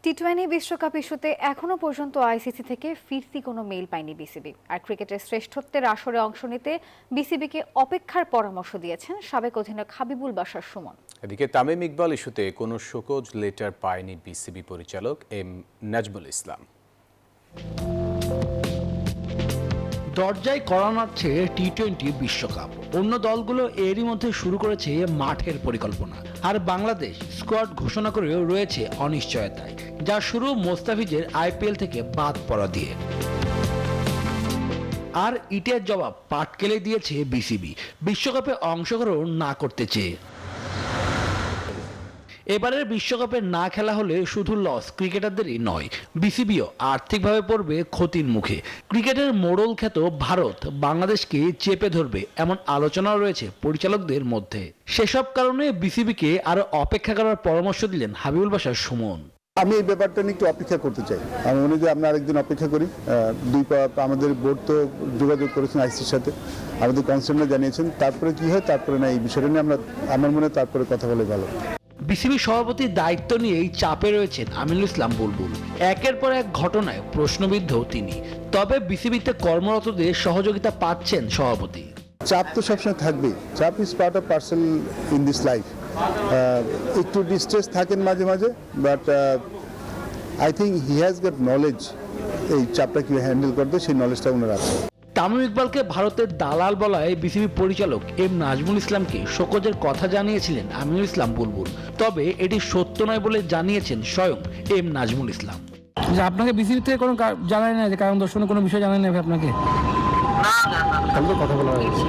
টি-20 বিশ্বকাপ ইস্যুতে এখনো পর্যন্ত আইসিসি থেকে ফিরতি কোনো মেইল পায়নি বিসিবি। আর ক্রিকেটের শ্রেষ্ঠত্বের আসরে অংশ নিতে বিসিবিকে অপেক্ষার পরামর্শ দিয়েছেন সাবেক অধিনায়ক হাবিবুল বাশার সুমন। এদিকে তামিম ইকবাল ইস্যুতে কোনো শোকজ লেটার পায়নি বিসিবি পরিচালক এম নাজমুল ইসলাম। দরজায় কড়া নাড়ছে টি-20 বিশ্বকাপ। অন্য দলগুলো এরই মধ্যে শুরু করেছে মাঠের পরিকল্পনা, আর বাংলাদেশ স্কোয়াড ঘোষণা করেও রয়েছে অনিশ্চয়তায়, যা শুরু মোস্তাফিজের আইপিএল থেকে বাদ পড়া দিয়ে। আর ইটের জবাব পাটকেলে দিয়েছে বিসিবি, বিশ্বকাপে অংশগ্রহণ না করতে চেয়ে। এবারের বিশ্বকাপে না খেলা হলে শুধু লস ক্রিকেটারদেরই নয়, বিসিবিও আর্থিকভাবে পড়বে ক্ষতির মুখে। ক্রিকেটের মোড়ল খ্যাত ভারত বাংলাদেশকে চেপে ধরবে এমন আলোচনাও রয়েছে পরিচালকদের মধ্যে। সেসব কারণে বিসিবিকে আরো অপেক্ষা করার পরামর্শ দিলেন হাবিবুল বাশার সুমন। আমি এই ব্যাপারটা নিয়ে একটু অপেক্ষা করতে চাই। আমি মনে করি আমরা আরেকদিন অপেক্ষা করি। আমাদের বোর্ড তো যোগাযোগ করেছেন আইসিসির সাথে, আমাদের কনসার্নরা জানিয়েছেন, তারপরে কি হয় তারপরে না, এই বিষয়টা নিয়ে আমার মনে হয় তারপরে কথা বলে ভালো। বিসিবি সভাপতির দায়িত্ব নিয়েই চাপে রয়েছেন আমিনুল ইসলাম বুলবুল। একের পর এক ঘটনায় প্রশ্নবিদ্ধ তিনি। তবে বিসিবিতে কর্মরতদের সহযোগিতা পাচ্ছেন সভাপতি। চাপ তো সবসময় থাকবেই, চাপ is part of person in this life. একটু ডিস্ট্রেস থাকেন মাঝে মাঝে, but I think he has got knowledge. এই চাপটা কি হ্যান্ডেল করতে, সেই নলেজটা ওনার আছে। তামিম ইকবালকে ভারতের দালাল বলায় বিসিবি পরিচালক এম নাজমুল ইসলামকে শোকজের কথা জানিয়েছিলেন আমিনুল ইসলাম বুলবুল। তবে এটি সত্য নয় বলে জানিয়েছেন স্বয়ং এম নাজমুল ইসলাম। আপনাকে বিসিবি থেকে কোনো জানায় না, যে কারণ দর্শনে কোনো বিষয় জানায় না আপনাকে? কথা বলা হয়েছে।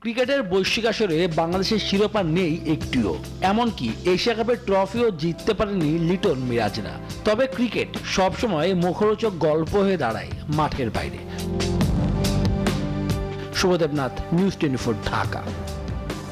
ক্রিকেটের বৈশ্বিক আসরে বাংলাদেশের শিরোপা নেই একটিও, এমনকি এশিয়া কাপের ট্রফিও জিততে পারেনি লিটন মিরাজরা। তবে ক্রিকেট সবসময় মুখরোচক গল্প হয়ে দাঁড়ায় মাঠের বাইরে। শুভদেবনাথ, নিউজ 24, ঢাকা।